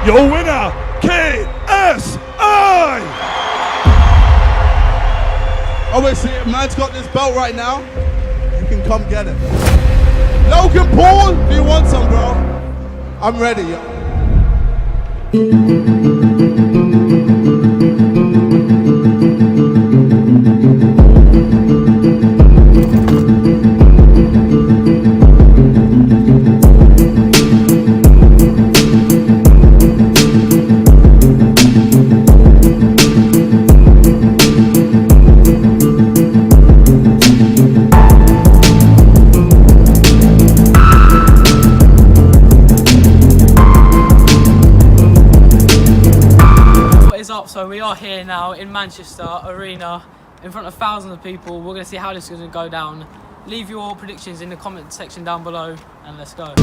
your winner, KSI! Obviously, if man's got this belt right now, you can come get it. Logan Paul, if you want some, bro, I'm ready, yo. So we are here now in Manchester Arena in front of thousands of people. We're going to see how this is going to go down. Leave your predictions in the comment section down below and let's go.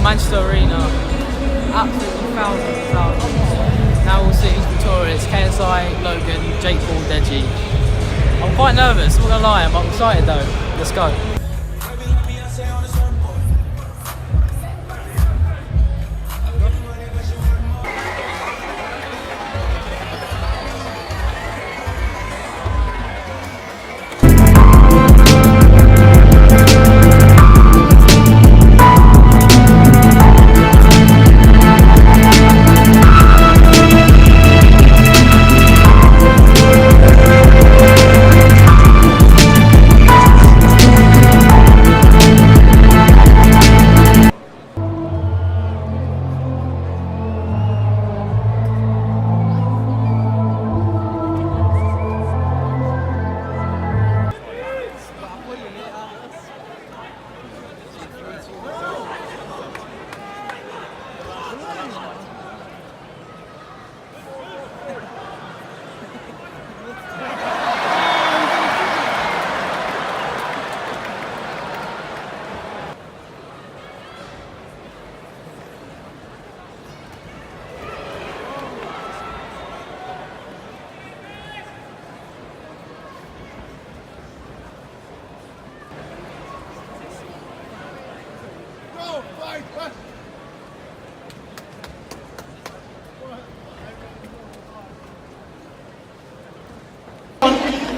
Manchester Arena, absolutely thousands and thousands. Now we'll see who's victorious. KSI, Logan, Jake Paul, Deji. I'm quite nervous, I'm not gonna lie, I'm excited though. Let's go.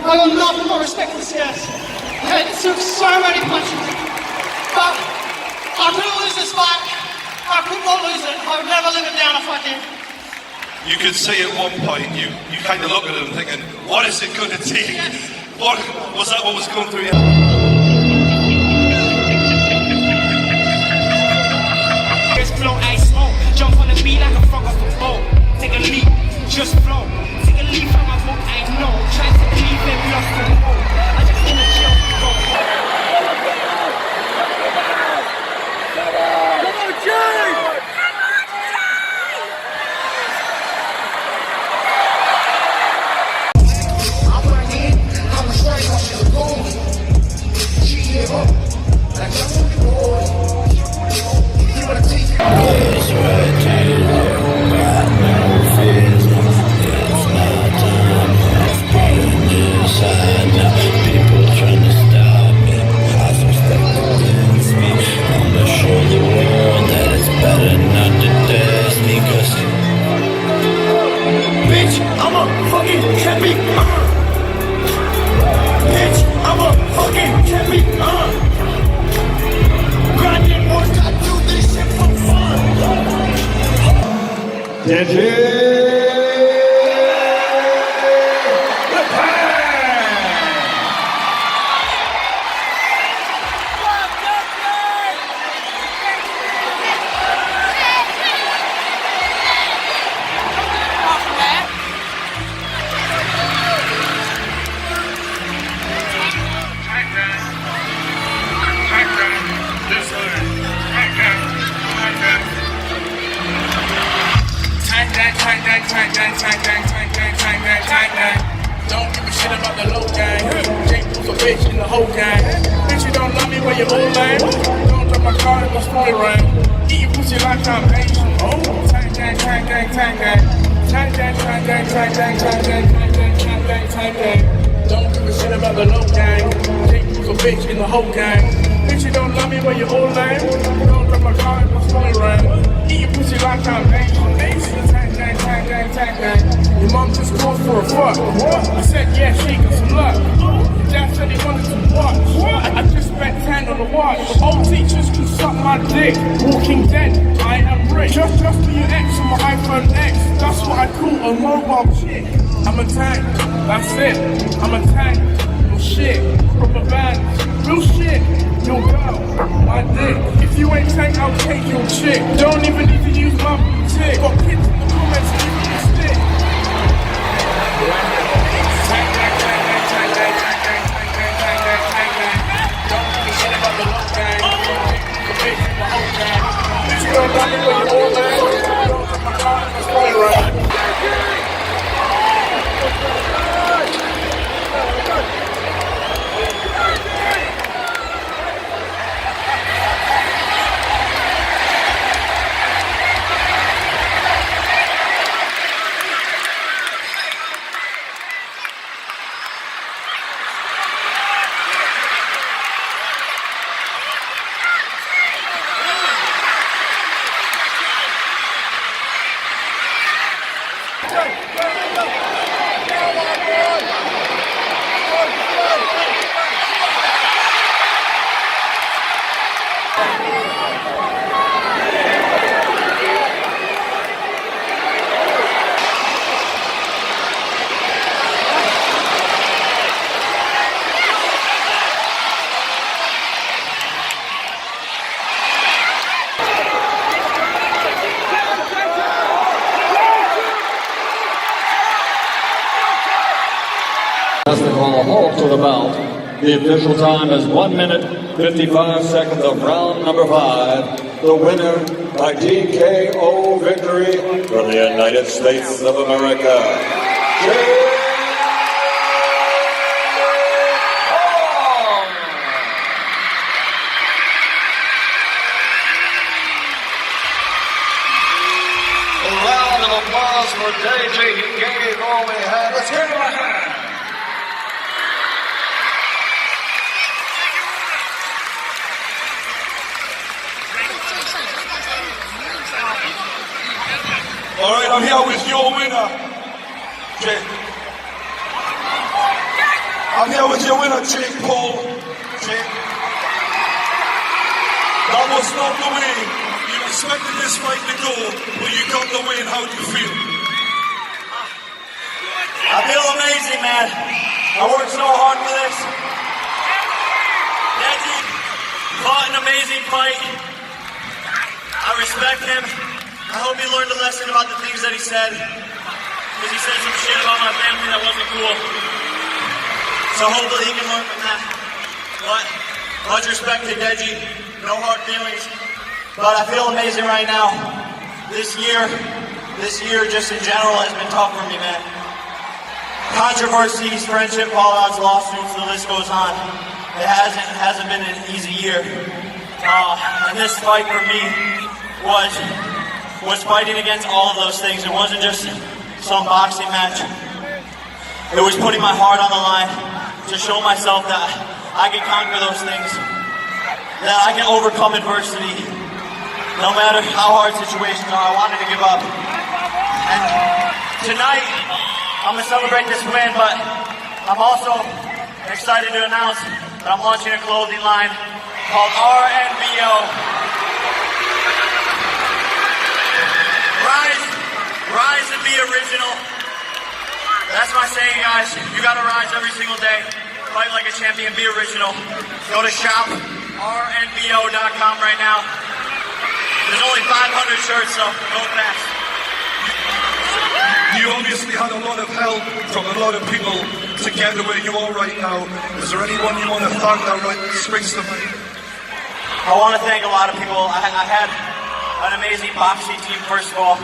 I got nothing but respect for this guys. It took so many punches. But I couldn't lose this fight. I could not lose it. I would never live it down if I did. You could see at one point, you kind of look at him thinking, what is it going to take? What was that? What was going through you? Flow, ice smoke. Jump on the beat like a frog off a boat. Take a leap, just flow. Take a leap from my boat, I know. Try to believe it, lost the hope. I just in a chill, go. Come on, Jay! I'm right here, I'm straight off the goal. She gave up, like a movie boy. You wanna take it? It's right here, got no fears. It's not time, it's burning inside now. People trying to stop me, I suspect against me. I'ma show the world that it's better not to test me, cause bitch, I'm a fucking champion. Bitch, I'm a fucking champion. Grinding work, I do this shit for fun. Don't give a shit about the low gang. Jake was a bitch in the whole gang. Bitch, you don't love me when you're old lame. Don't drop my car in the story ring. Eat your pussy like I'm Asian. Oh, tang, tang, tang, tang, tang, tang. Tang, tang, tang, tang, tang, tang, tang, tang, tang, tang, tang, tang, tang. Don't give a shit about the low gang. Jake was a bitch in the whole gang. Bitch, you don't love me when you're old lame. Don't drop my car in the story ring. Eat your pussy like I'm Asian. Tang, tang, tang, tang, tang, tang. Your mom just called for a fuck. I said, yeah, she got some luck. Dad said he wanted to watch. I just spent 10 on the watch. Old teachers can suck my dick. Walking Dead, I am rich. Just for your ex on my iPhone X. That's what I call a mobile chick. I'm a tank, that's it. I'm a tank, real shit. Rubber band, real shit. Your girl, my dick. If you ain't tank, I'll take your chick. Don't even need to use my tick. Got kids in the comments, give me a stick. As they call a halt to the bout, the official time is 1 minute, 55 seconds of round number 5. The winner by TKO victory from the United States of America. A round of applause for DJ. He gave all we had. Let's give him a hand. All right, I'm here with your winner, Jake. I'm here with your winner, Jake Paul. Jake. That was not the way you expected this fight to go, but you got the win. How do you feel? I feel amazing, man. I worked so hard for this. Deji fought an amazing fight. I respect him. I hope he learned a lesson about the things that he said. Because he said some shit about my family that wasn't cool. So hopefully he can learn from that. But much respect to Deji. No hard feelings. But I feel amazing right now. This year just in general has been tough for me, man. Controversies, friendship fallouts, lawsuits, the list goes on. It hasn't been an easy year. And this fight for me was fighting against all of those things. It wasn't just some boxing match. It was putting my heart on the line to show myself that I can conquer those things, that I can overcome adversity. No matter how hard situations are, I wanted to give up. And tonight, I'm gonna celebrate this win, but I'm also excited to announce that I'm launching a clothing line called RNBO. Rise and be original. That's my saying, guys. You gotta rise every single day. Fight like a champion, be original. Go to shop.rnbo.com right now. There's only 500 shirts, so go fast. You obviously had a lot of help from a lot of people to get to where you are right now. Is there anyone you want to thank that springs to mind? I want to thank a lot of people. I had an amazing boxing team, first of all.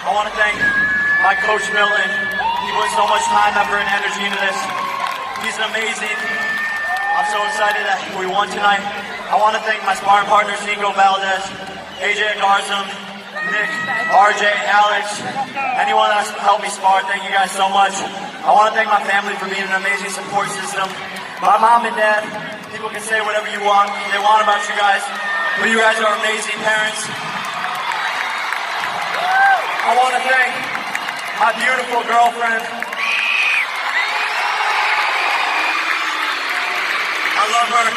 I want to thank my coach Milton. He put so much time, effort, and energy into this. He's amazing. I'm so excited that we won tonight. I want to thank my sparring partners, Nico Valdez, AJ Garzum, Nick, RJ, Alex, anyone that's helped me spar, thank you guys so much. I want to thank my family for being an amazing support system. My mom and dad, people can say whatever they want about you guys, but you guys are amazing parents. I want to thank my beautiful girlfriend. I love her.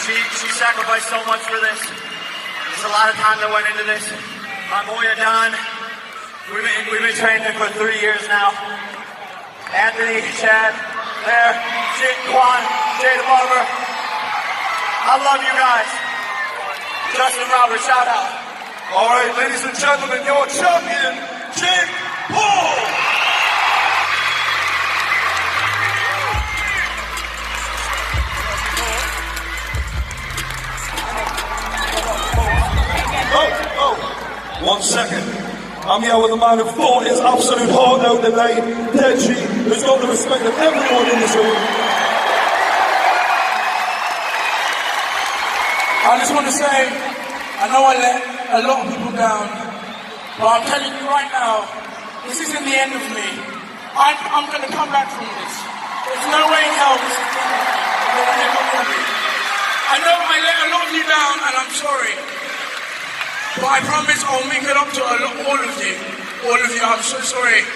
She sacrificed so much for this. There's a lot of time that went into this. My boy Adon, we've been training for 3 years now. Anthony, Chad, there, Quan, Jada Barber. I love you guys. Justin Roberts, shout out. All right, ladies and gentlemen, your champion, Jake Paul. Oh, 1 second. I'm here with a man who fought his absolute heart out tonight, Deji, who's got the respect of everyone in this room. I just want to say, I know I let a lot of people down, but I'm telling you right now, this isn't the end of me. I'm going to come back from this. There's no way in hell this is the end of me. It will never will be. I know I let a lot of you down, and I'm sorry. But I promise I'll make it up to all of you. All of you, I'm so sorry.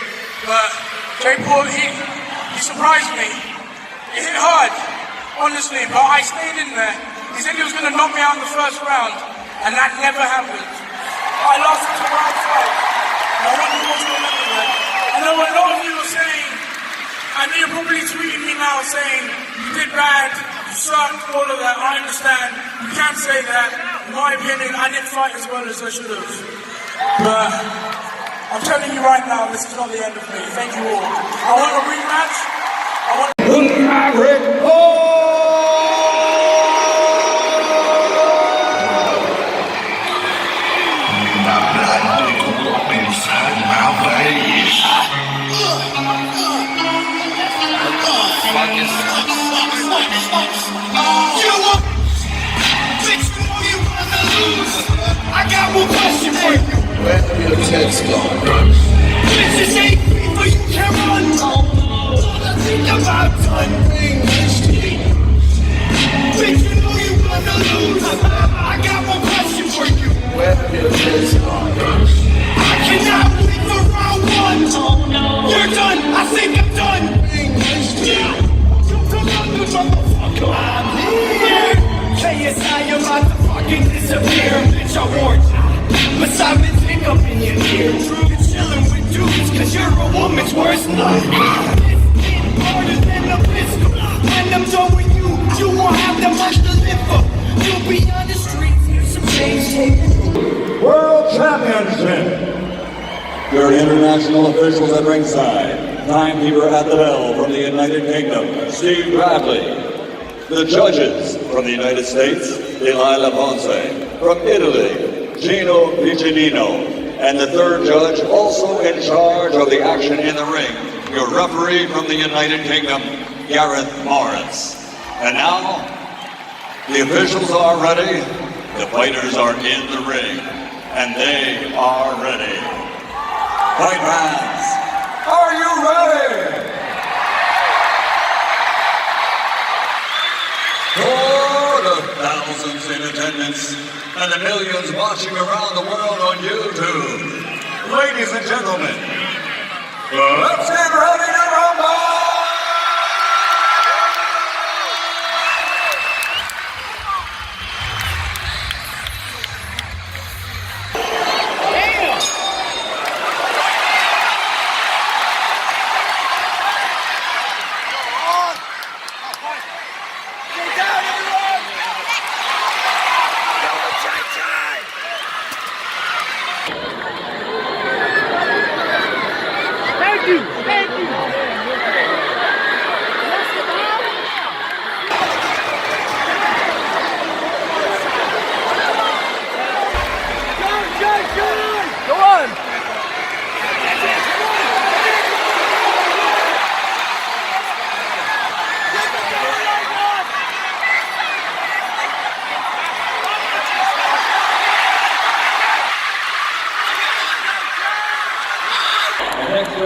But Jay Paul, he surprised me. It hit hard, honestly, but I stayed in there. He said he was going to knock me out in the first round, and that never happened. I lasted to round 5. And I want you all to remember that. I know a lot of you are saying, I know you're probably tweeting me now saying, you did bad, you sucked, all of that. I understand. You can't say that. In my opinion, I didn't fight as well as I should have. But I'm telling you right now, this is not the end of me. Thank you all. I want a rematch. I want Maverick Paul! My blood go up inside my veins. I got one question for you. Where your text gone? Bitches ain't people you can run. All I think about done things. Bitch, you know you wanna lose. I got one question for you. Where your text gone? I cannot win for round 1. Oh no. You're done. I think I'm done. Yeah. Jump to London, motherfucker. I'm here. KSI, you're about to fucking disappear. Bitch, I warned you. But Simon's pick up in your ear. You're chilling with dudes, cause you're a woman's worst nightmare. It's getting harder than a pistol. When I'm done with you, you won't have that much to live for. You'll be on the streets, here's some change taken. World Championship. Your international officials at ringside. Timekeeper at the bell from the United Kingdom, Steve Bradley. The judges from the United States, Delilah Ponce. From Italy, Gino Piccinino. And the third judge, also in charge of the action in the ring, your referee from the United Kingdom, Gareth Morris. And now, the officials are ready, the fighters are in the ring, and they are ready. Fight fans, are you ready? For the thousands in attendance and the millions watching around the world on YouTube, ladies and gentlemen, let's get ready to rumble! Thank you.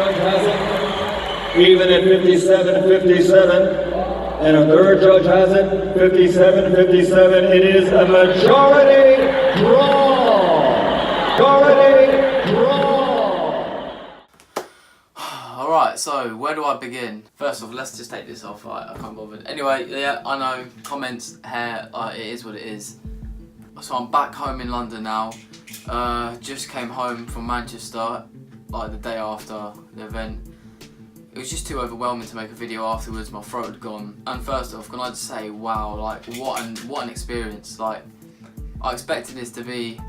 judge has it even at 57-57. And a third judge has it 57-57. It is a majority draw. Majority draw. Alright, so where do I begin? First off, let's just take this off. I can't bother. Anyway, yeah, I know, comments, hair, it is what it is. So I'm back home in London now. Just came home from Manchester, like the day after the event. It was just too overwhelming to make a video afterwards. My throat had gone. And first off, can I just say, wow, like what an experience. Like, I expected this to be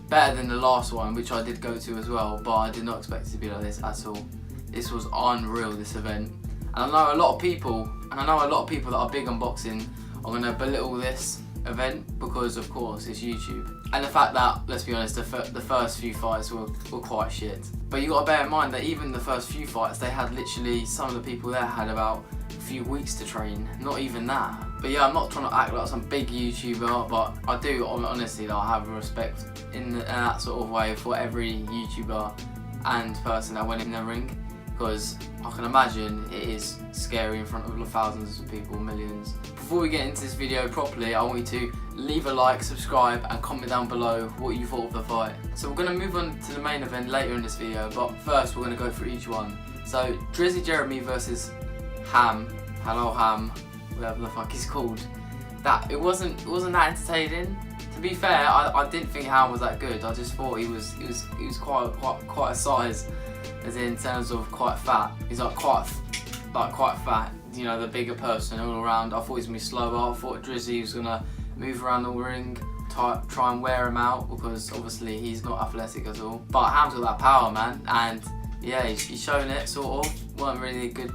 better than the last one, which I did go to as well, but I did not expect it to be like this at all. This was unreal, this event. And I know a lot of people that are big on boxing are gonna belittle this event because, of course, it's YouTube. And the fact that, let's be honest, the first few fights were quite shit. But you gotta bear in mind that even the first few fights, they had literally, some of the people there had about a few weeks to train, not even that. But yeah, I'm not trying to act like some big YouTuber, but I do honestly, like, have respect in that sort of way for every YouTuber and person that went in the ring, because I can imagine it is scary in front of thousands of people, millions. Before we get into this video properly, I want you to leave a like, subscribe and comment down below what you thought of the fight. So we're going to move on to the main event later in this video, but first we're going to go through each one. So Drizzy Jeremy versus Ham, hello Ham, whatever the fuck he's called. It wasn't that entertaining. To be fair, I didn't think Ham was that good. I just thought he was quite a size, as in terms of quite fat. He's like quite fat, you know, the bigger person all around. I thought he was gonna be slower. I thought Drizzy was gonna move around the ring, try and wear him out, because obviously he's not athletic at all. But Ham's got that power, man, and yeah, he's shown it, sort of. Weren't really a good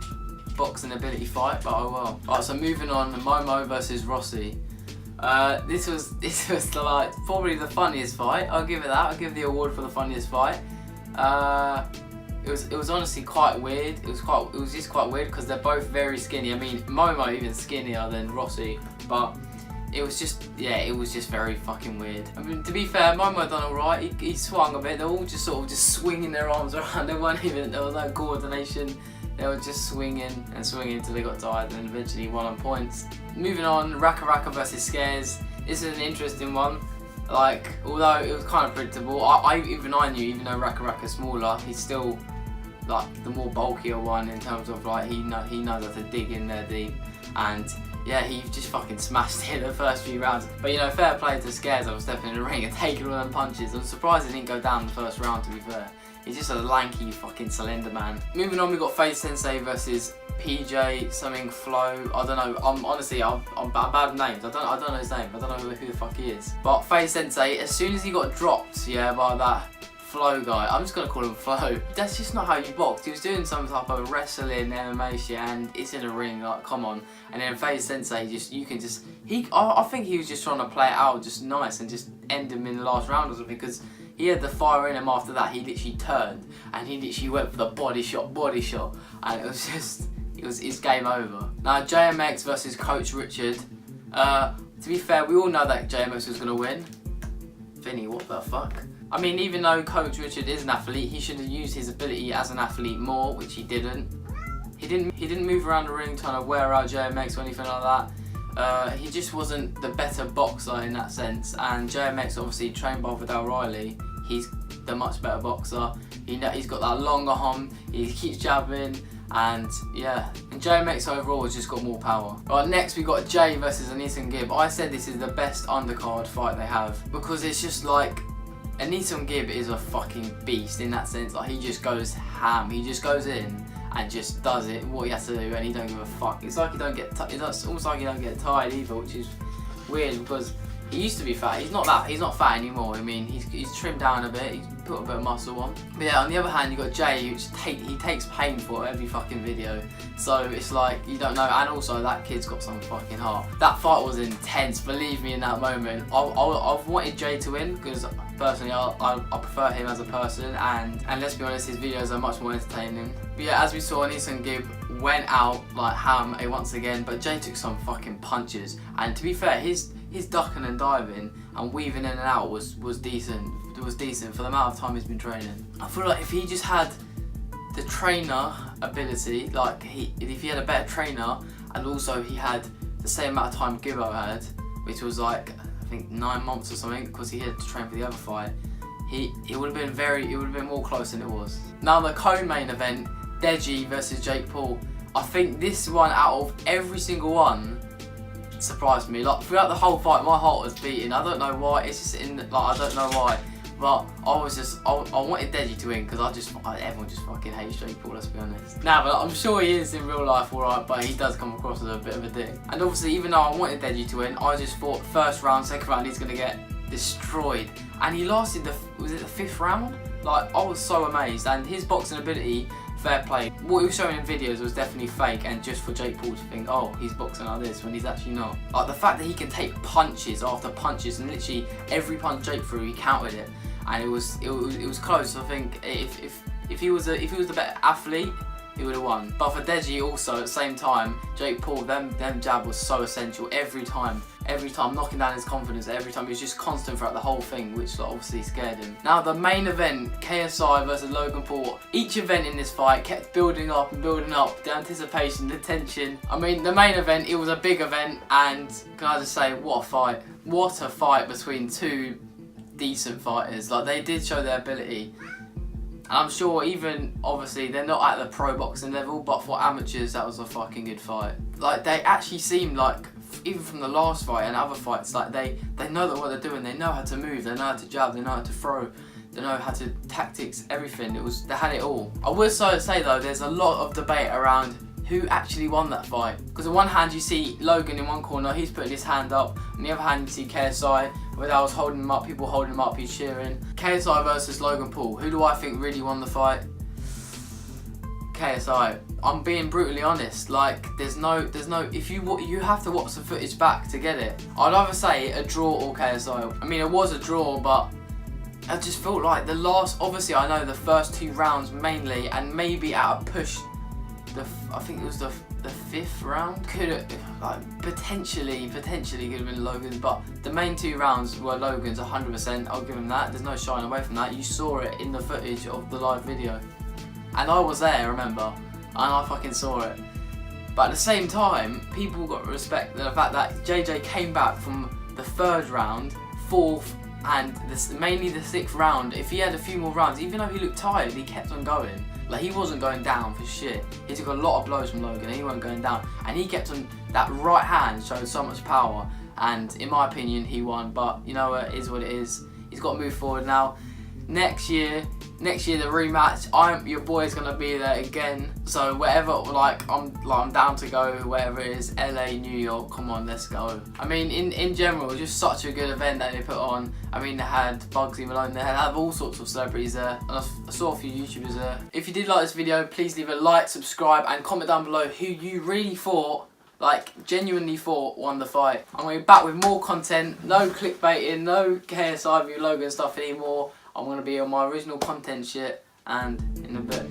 boxing ability fight, but oh well. Alright, so moving on, Momo versus Rossi. This was like probably the funniest fight. I'll give it that. I'll give the award for the funniest fight. It was honestly quite weird. It was just quite weird because they're both very skinny. I mean, Momo even skinnier than Rossi, but it was just very fucking weird. I mean, to be fair, Momo done alright. He swung a bit. They were all just sort of swinging their arms around. There was no coordination. They were just swinging and swinging until they got tired, and eventually won on points. Moving on, Raka versus Scares. This is an interesting one. Like, although it was kind of predictable, I knew, even though Raka's smaller, he's still like the more bulkier one in terms of like he knows how to dig in there deep, and yeah, he just fucking smashed it the first few rounds. But you know, fair play to Scares. I was stepping in the ring and taking all them punches. I'm surprised he didn't go down the first round, to be fair. He's just a lanky fucking Slender Man. Moving on, we got Face Sensei versus PJ something Flow. I don't know. I'm bad with names. I don't know his name. I don't know who the fuck he is. But Face Sensei, as soon as he got dropped, yeah, by that Flow guy, I'm just gonna call him Flow. That's just not how you box. He was doing some type of wrestling, MMA shit, and it's in a ring. Like, come on. And then Face Sensei, I think he was just trying to play it out just nice and just end him in the last round or something, because he had the fire in him after that. He literally turned and he literally went for the body shot, and it was just, it's game over. Now JMX versus Coach Richard. To be fair, we all know that JMX was gonna win. Vinny, what the fuck? I mean, even though Coach Richard is an athlete, he should have used his ability as an athlete more, which he didn't. He didn't move around the ring trying to wear out JMX or anything like that. He just wasn't the better boxer in that sense, and JMX, obviously trained by Vidal Riley, he's the much better boxer. He's got that longer arm, he keeps jabbing, and yeah. And JMX overall has just got more power. Right, next we got Jay versus Anison Gibb. I said this is the best undercard fight they have, because it's just like, Anison Gibb is a fucking beast in that sense. Like, he just goes ham. He just goes in and just does it, what he has to do, and he don't give a fuck. It's like he don't get it's almost like he don't get tired either, which is weird, because he used to be fat. He's not fat anymore. I mean, he's trimmed down a bit. He's put a bit of muscle on. But yeah, on the other hand, you got Jay, which he takes pain for every fucking video. So it's like, you don't know. And also, that kid's got some fucking heart. That fight was intense. Believe me, in that moment, I've wanted Jay to win, because personally, I prefer him as a person, and let's be honest, his videos are much more entertaining. But yeah, as we saw, Anison Gibb went out like ham once again, but Jay took some fucking punches. And to be fair, his ducking and diving and weaving in and out was decent. It was decent for the amount of time he's been training. I feel like if he just had the trainer ability, like if he had a better trainer, and also he had the same amount of time Gibbo had, which was like I think 9 months or something, because he had to train for the other fight. It would have been more close than it was. Now the co-main event, Deji versus Jake Paul. I think this one out of every single one surprised me. Like throughout the whole fight, my heart was beating. I don't know why. It's just I don't know why. But I wanted Deji to win because everyone just fucking hates Jake Paul, let's be honest. Now, but I'm sure he is in real life alright, but he does come across as a bit of a dick. And obviously, even though I wanted Deji to win, I just thought first round, second round, he's gonna get destroyed. And he lasted was it the 5th round? Like, I was so amazed. And his boxing ability, fair play. What he was showing in videos was definitely fake, and just for Jake Paul to think, oh, he's boxing like this, when he's actually not. Like the fact that he can take punches after punches, and literally every punch Jake threw, he countered it. And it was close. I think if he was the better athlete, he would have won. But for Deji also at the same time, Jake Paul, them jab was so essential every time, knocking down his confidence every time. He was just constant throughout the whole thing, which obviously scared him. Now the main event, KSI versus Logan Paul. Each event in this fight kept building up and building up, the anticipation, the tension. I mean, the main event, it was a big event, and can I just say, what a fight. What a fight between two decent fighters. Like, they did show their ability. And I'm sure even, obviously, they're not at the pro boxing level, but for amateurs, that was a fucking good fight. Like, they actually seemed like, even from the last fight and other fights, like they know what they're doing. They know how to move, they know how to jab, they know how to throw, they know how to tactics, everything. They had it all. I would say though, there's a lot of debate around who actually won that fight. Because on one hand you see Logan in one corner, he's putting his hand up. On the other hand you see KSI, where I was holding him up, people holding him up, he's cheering. KSI versus Logan Paul. Who do I think really won the fight? KSI. I'm being brutally honest. Like, there's no. If you have to watch the footage back to get it. I'd either say a draw or KSI. I mean, it was a draw, but I just felt like the last. Obviously, I know the first 2 rounds mainly, and maybe at a push. I think it was the 5th round. Could have, like, potentially could have been Logan's, but the main 2 rounds were Logan's 100%. I'll give him that. There's no shying away from that. You saw it in the footage of the live video, and I was there, remember, and I fucking saw it. But at the same time, people got to respect the fact that JJ came back from the 3rd round, 4th, and mainly the 6th round. If he had a few more rounds, even though he looked tired, he kept on going. Like, he wasn't going down for shit. He took a lot of blows from Logan and he wasn't going down. And he kept on, that right hand showed so much power. And in my opinion, he won. But you know what, it is what it is. He's got to move forward now. Next year the rematch, your boy's gonna be there again. So wherever, I'm down to go, wherever it is, LA, New York, come on, let's go. I mean, in general, just such a good event that they put on. I mean, they had Bugsy Malone, they had all sorts of celebrities there, and I saw a few YouTubers there. If you did like this video, please leave a like, subscribe, and comment down below who you really thought, like, genuinely thought won the fight. I'm going to be back with more content, no clickbaiting, no KSI view Logan stuff anymore. I'm going to be on my original content shit, and in a bit.